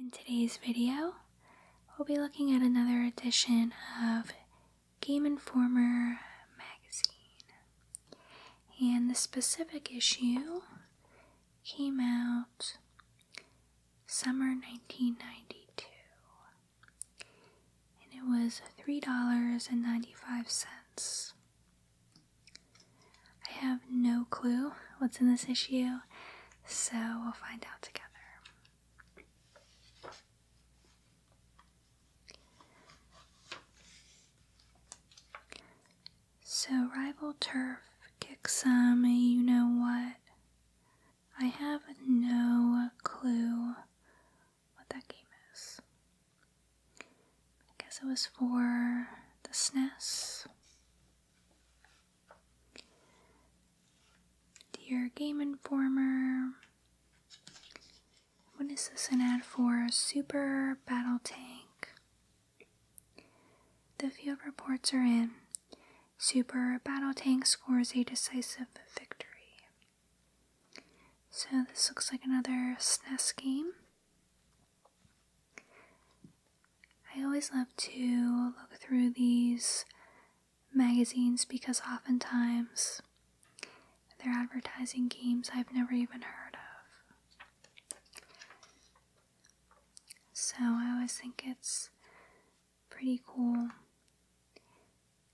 In today's video, we'll be looking at another edition of Game Informer magazine. And the specific issue came out summer 1992. And it was $3.95. I have no clue what's in this issue, so we'll find out together. So rival turf kicks some you know what. I have no clue what that game is. I guess it was for the SNES. Dear Game Informer. What is this an ad for? Super Battle Tank. The field reports are in. Super Battle Tank scores a decisive victory. So this looks like another SNES game. I always love to look through these magazines because oftentimes they're advertising games I've never even heard of. So I always think it's pretty cool.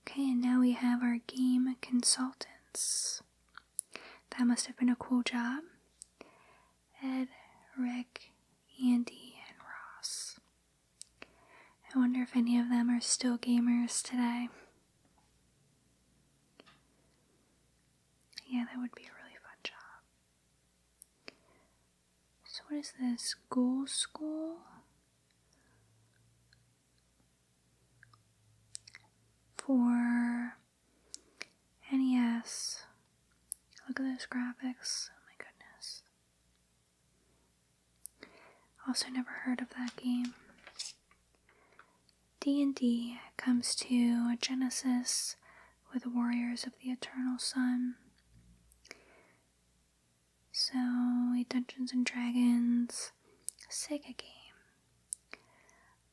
Okay, and now we have our game consultants. That must have been a cool job. Ed, Rick, Andy, and Ross. I wonder if any of them are still gamers today. Yeah, that would be a really fun job. So what is this? Ghoul School? For NES. Look at those graphics. Oh my goodness. Also never heard of that game. D&D comes to Genesis with Warriors of the Eternal Sun. So, a Dungeons & Dragons Sega game.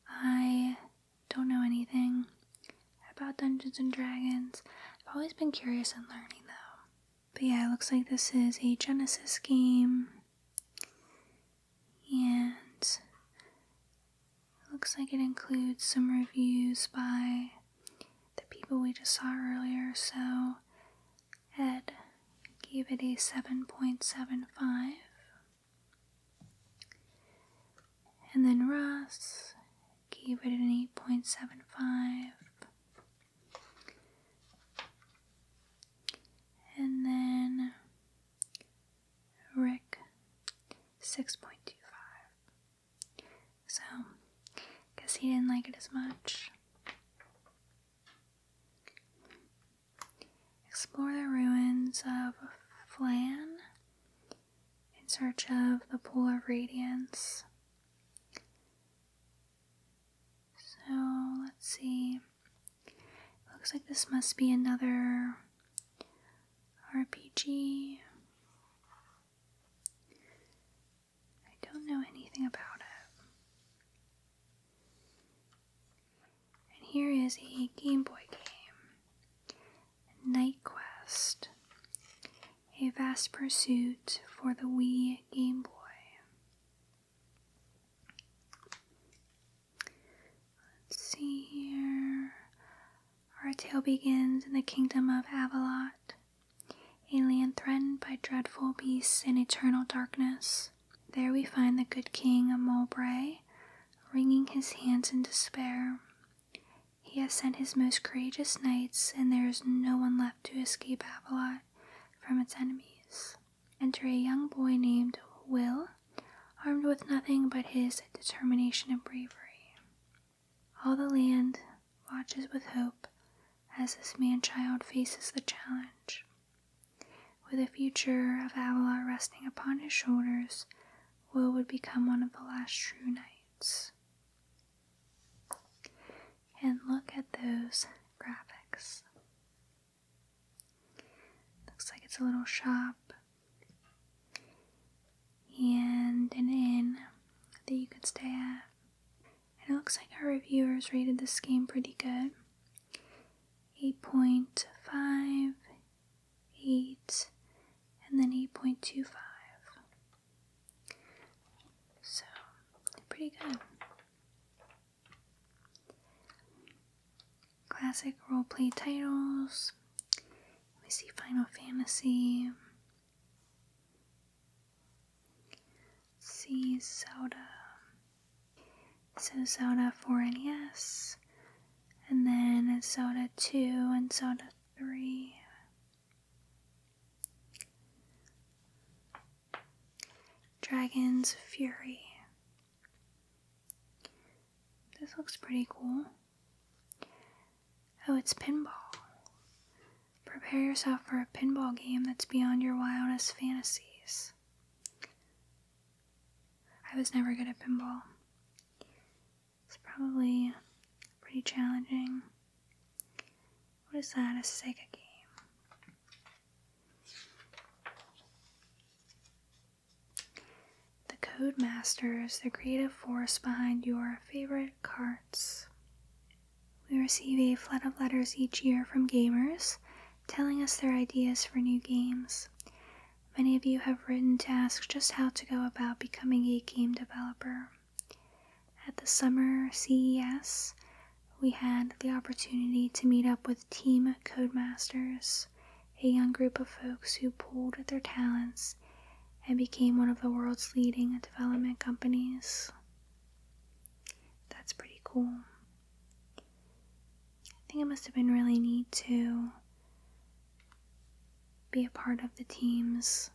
I don't know anything about Dungeons & Dragons. I've always been curious in learning though. But yeah, it looks like this is a Genesis game. And it looks like it includes some reviews by the people we just saw earlier. So Ed gave it a 7.75. And then Ross gave it an 8.75. And then Rick, 6.25. So, guess he didn't like it as much. Explore the ruins of Flan in search of the Pool of Radiance. So, let's see. Looks like this must be another RPG. I don't know anything about it. And here is a Game Boy game. Night Quest. A Vast Pursuit for the Wii Game Boy. Let's see here. Our tale begins in the kingdom of Avalot. A land threatened by dreadful beasts and eternal darkness. There we find the good king Mulbray, wringing his hands in despair. He has sent his most courageous knights, and there is no one left to escape Avalot from its enemies. Enter a young boy named Will, armed with nothing but his determination and bravery. All the land watches with hope as this man-child faces the challenge. With the future of Avalot resting upon his shoulders, Will would become one of the last true knights. And look at those graphics. Looks like it's a little shop and an inn that you could stay at. looks like our reviewers rated this game pretty good. 8.5, 8, and then 8.25. So, pretty good. Classic roleplay titles. We see Final Fantasy. Let's see Zelda. So Zelda 4 NES. And then Zelda 2 and Zelda 3. Dragon's Fury. This looks pretty cool. Oh, it's pinball. Prepare yourself for a pinball game that's beyond your wildest fantasies. I was never good at pinball. It's probably pretty challenging. What is that? A Sega game. The Codemasters, the creative force behind your favorite carts. We receive a flood of letters each year from gamers telling us their ideas for new games. Many of you have written to ask just how to go about becoming a game developer. At the summer CES, we had the opportunity to meet up with Team Codemasters, a young group of folks who pooled their talents and became one of the world's leading development companies. That's pretty cool. I think it must have been really neat to be a part of the teams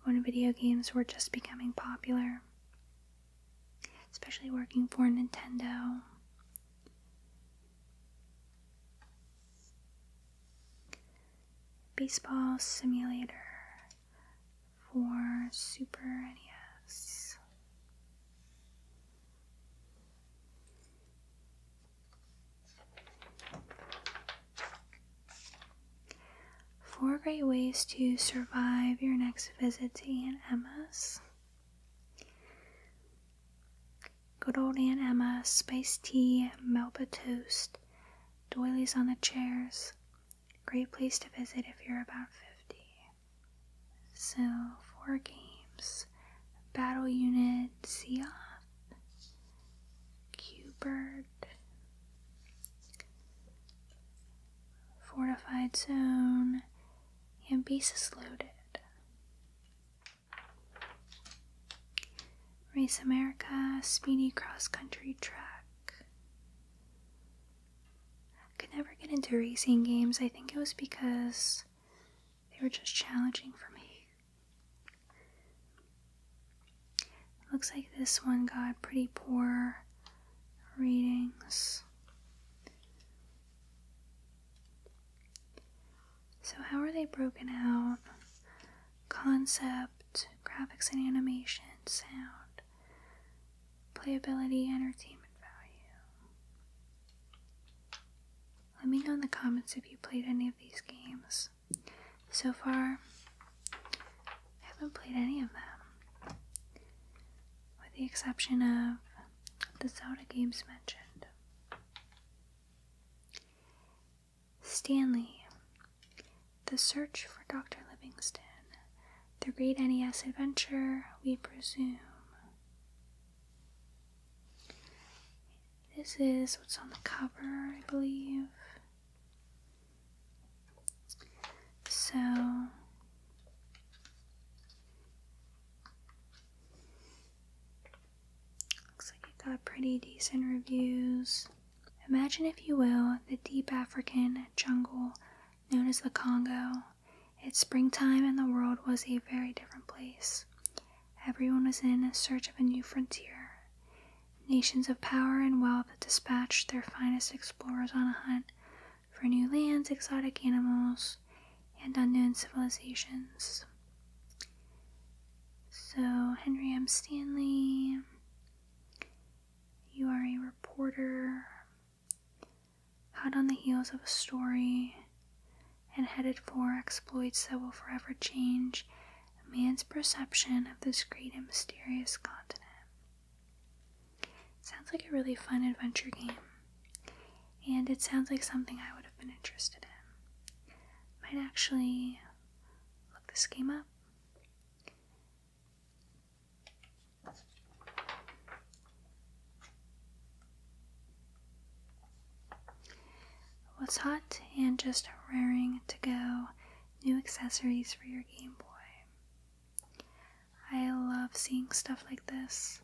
when video games were just becoming popular, especially working for Nintendo. Baseball Simulator for Super NES. Four great ways to survive your next visit to Aunt Emma's. Good old Aunt Emma, spiced tea, Melba toast, doilies on the chairs. Great place to visit if you're about 50. So, 4 games. Battle Unit, Seoth, Q-Bird, Fortified Zone, and Bases Loaded. Race America, Speedy Cross Country Track. I could never get into racing games. I think it was because they were just challenging for me. Looks like this one got pretty poor ratings. So how are they broken out? Concept, graphics and animation, sound, playability, entertainment value. Let me know in the comments if you played any of these games. So far, I haven't played any of them, with the exception of the Zelda games mentioned. Stanley, The Search for Dr. Livingston, The Great NES Adventure, we presume. This is what's on the cover, I believe. So, looks like it got pretty decent reviews. Imagine, if you will, the deep African jungle known as the Congo. It's springtime and the world was a very different place. Everyone was in search of a new frontier. Nations of power and wealth dispatched their finest explorers on a hunt for new lands, exotic animals, and unknown civilizations. So, Henry M. Stanley, you are a reporter, hot on the heels of a story, and headed for exploits that will forever change man's perception of this great and mysterious continent. Sounds like a really fun adventure game, and it sounds like something I would have been interested in. Might actually look this game up. What's hot and just raring to go, new accessories for your Game Boy. I love seeing stuff like this.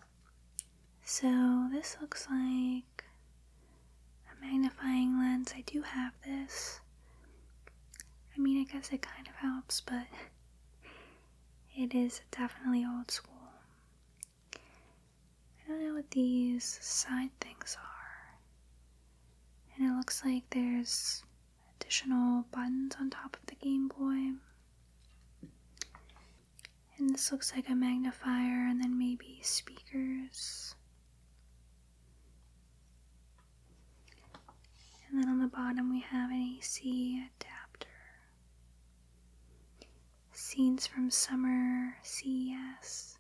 So this looks like a magnifying lens. I do have this. I mean, I guess it kind of helps, but it is definitely old school. I don't know what these side things are. And it looks like there's additional buttons on top of the Game Boy. And this looks like a magnifier and then maybe speakers. And then on the bottom we have an AC adapter. Scenes from summer CES.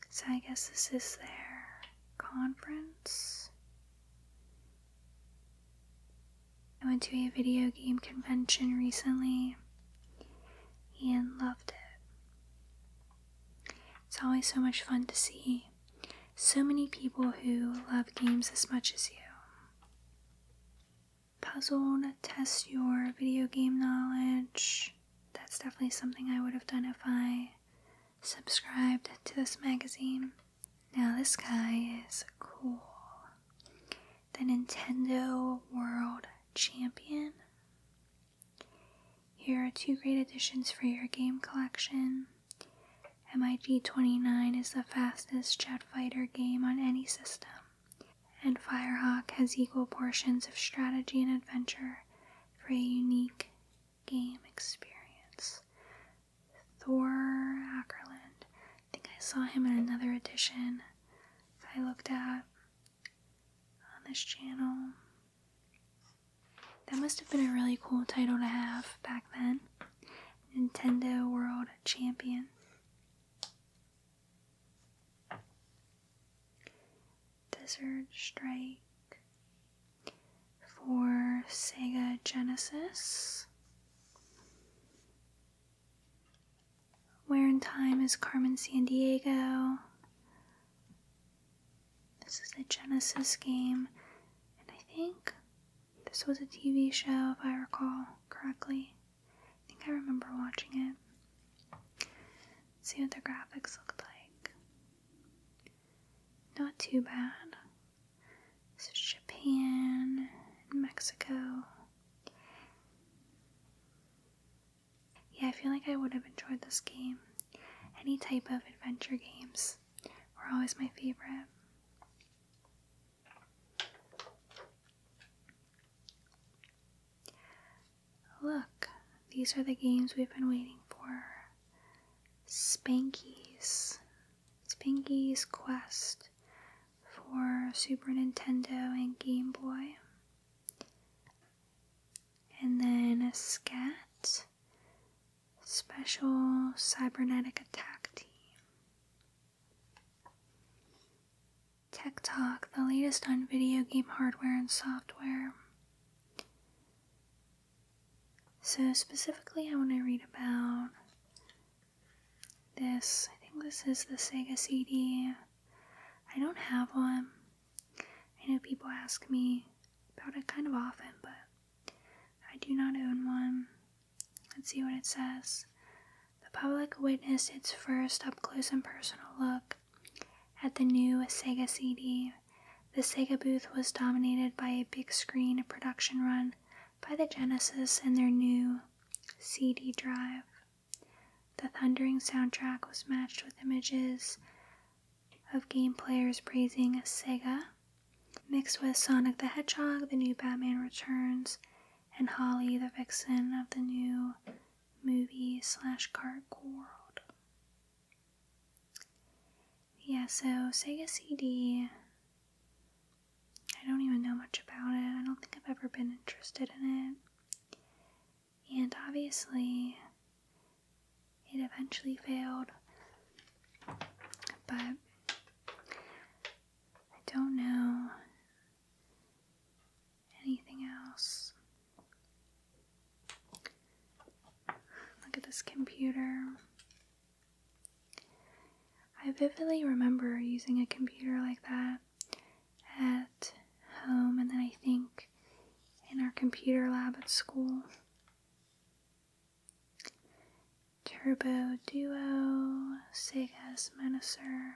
So I guess this is their conference. I went to a video game convention recently and loved it. It's always so much fun to see so many people who love games as much as you. Puzzle to test your video game knowledge. That's definitely something I would have done if I subscribed to this magazine. Now this guy is cool. The Nintendo World Champion. Here are 2 great additions for your game collection. MiG-29 is the fastest jet fighter game on any system, and Firehawk has equal portions of strategy and adventure for a unique game experience. Thor Ackerland. I think I saw him in another edition that I looked at on this channel. That must have been a really cool title to have back then. Nintendo World Champion. Desert Strike for Sega Genesis. Where in Time is Carmen Sandiego. This is a Genesis game, and I think this was a TV show, if I recall correctly. I think I remember watching it. Let's see what the graphics look like. Not too bad. This is Japan and Mexico. Yeah, I feel like I would have enjoyed this game. Any type of adventure games were always my favorite. Look, these are the games we've been waiting for. Spanky's. Spanky's Quest for Super Nintendo and Game Boy. And then a Scat. Special Cybernetic Attack Team. Tech Talk, the latest on video game hardware and software. So specifically I want to read about this. I think this is the Sega CD. I don't have one. I know people ask me about it kind of often, but I do not own one. Let's see what it says. The public witnessed its first up-close and personal look at the new Sega CD. The Sega booth was dominated by a big screen production run by the Genesis and their new CD drive. The thundering soundtrack was matched with images of game players praising Sega, mixed with Sonic the Hedgehog, the new Batman Returns, and Holly the vixen of the new movie/cart world. Yeah, so Sega CD, I don't even know much about it. I don't think I've ever been interested in it. And obviously, it eventually failed. But I don't know I vividly remember using a computer like that at home, and then I think in our computer lab at school. Turbo Duo, Sega's Menacer.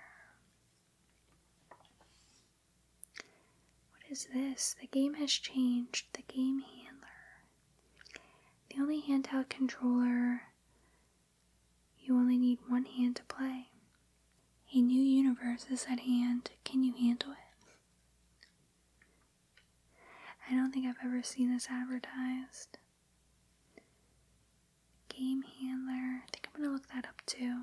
What is this? The game has changed. The game handler. The only handheld controller. You only need one hand to play. A new universe is at hand. Can you handle it? I don't think I've ever seen this advertised. Game handler. I think I'm going to look that up too.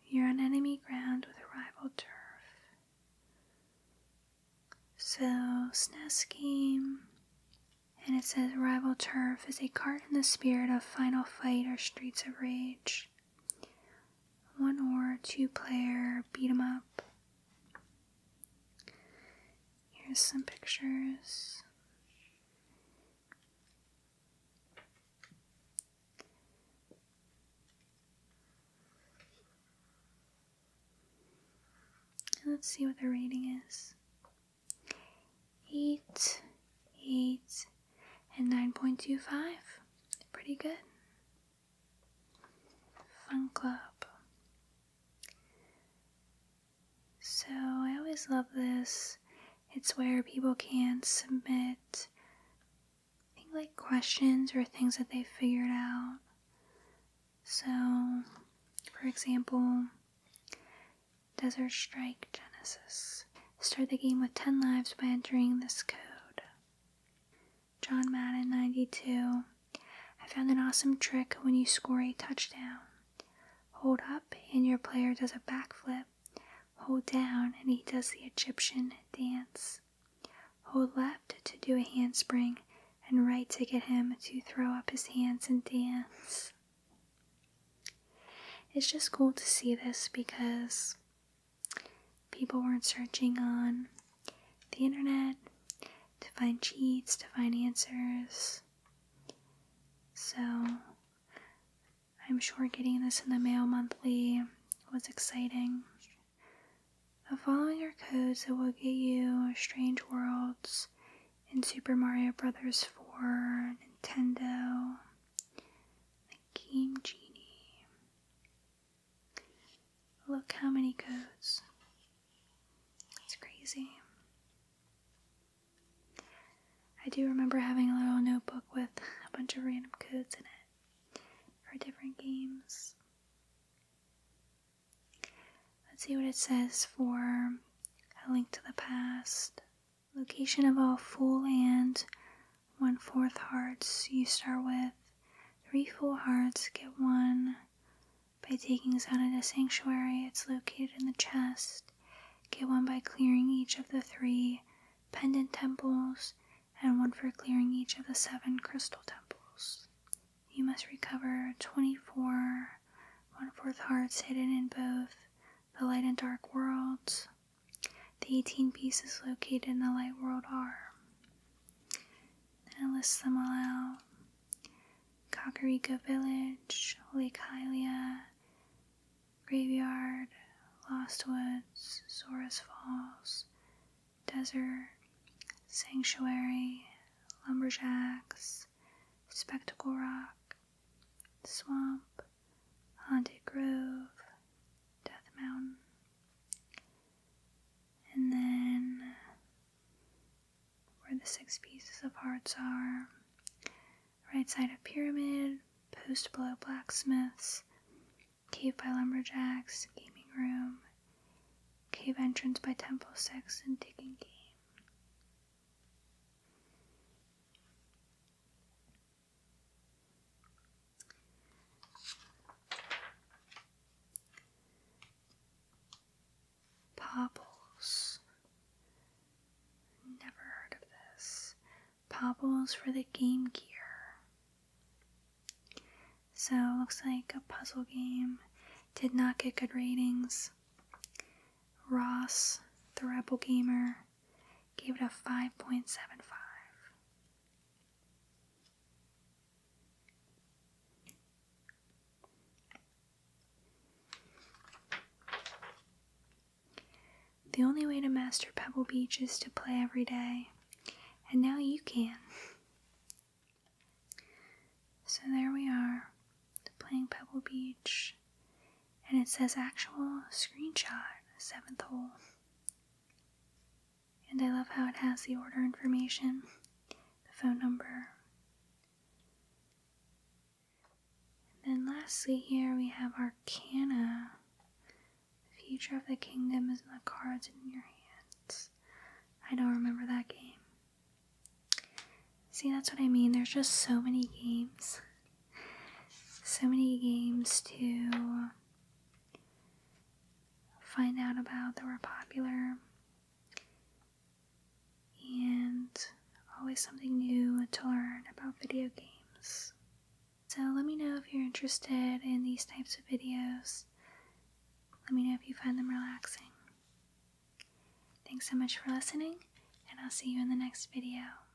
You're on enemy ground with a rival turf. So, SNES game. And it says Rival Turf is a card in the spirit of Final Fight or Streets of Rage. 1 or 2 player beat 'em up. Here's some pictures. And let's see what the rating is. 8, 8, and 9.25. Pretty good. Fun Club. So I always love this. It's where people can submit, I think, like questions or things that they figured out. So, for example, Desert Strike Genesis. Start the game with 10 lives by entering this code. John Madden 92. I found an awesome trick when you score a touchdown. Hold up and your player does a backflip. Hold down and he does the Egyptian dance. Hold left to do a handspring and right to get him to throw up his hands and dance. It's just cool to see this because people weren't searching on the internet to find cheats, to find answers. So I'm sure getting this in the mail monthly was exciting. The following are codes that will get you Strange Worlds in Super Mario Bros. 4, Nintendo, the Game Genie. Look how many codes. It's crazy. I do remember having a little notebook with a bunch of random codes in it for different games. Let's see what it says for A Link to the Past. Location of all full and 1/4 hearts. You start with 3 full hearts, get 1 by taking us out of the sanctuary. It's located in the chest. Get 1 by clearing each of the 3 pendant temples, and 1 for clearing each of the 7 crystal temples. You must recover 24 1/4 hearts hidden in both the light and dark worlds. The 18 pieces located in the light world are. Then it lists them all out. Kakariko Village, Lake Hylia, Graveyard, Lost Woods, Zora's Falls, Desert, Sanctuary, Lumberjacks, Spectacle Rock, Swamp, Haunted Grove, Death Mountain. And then where the 6 pieces of hearts are. Right side of Pyramid, Post below Blacksmiths, Cave by Lumberjacks, Gaming Room, Cave entrance by Temple 6, and Digging Game. Pobbles. Never heard of this. Pobbles for the Game Gear. So, looks like a puzzle game. Did not get good ratings. Ross, the Rebel Gamer, gave it a 5.75. the only way to master Pebble Beach is to play every day. And now you can. So there we are, playing Pebble Beach. And it says actual screenshot, 7th hole. And I love how it has the order information, the phone number. And then lastly here we have Arcana. The future of the kingdom is in the cards in your hands. I don't remember that game. See, that's what I mean. There's just so many games. So many games to find out about that were popular. And always something new to learn about video games. So let me know if you're interested in these types of videos. Let me know if you find them relaxing. Thanks so much for listening, and I'll see you in the next video.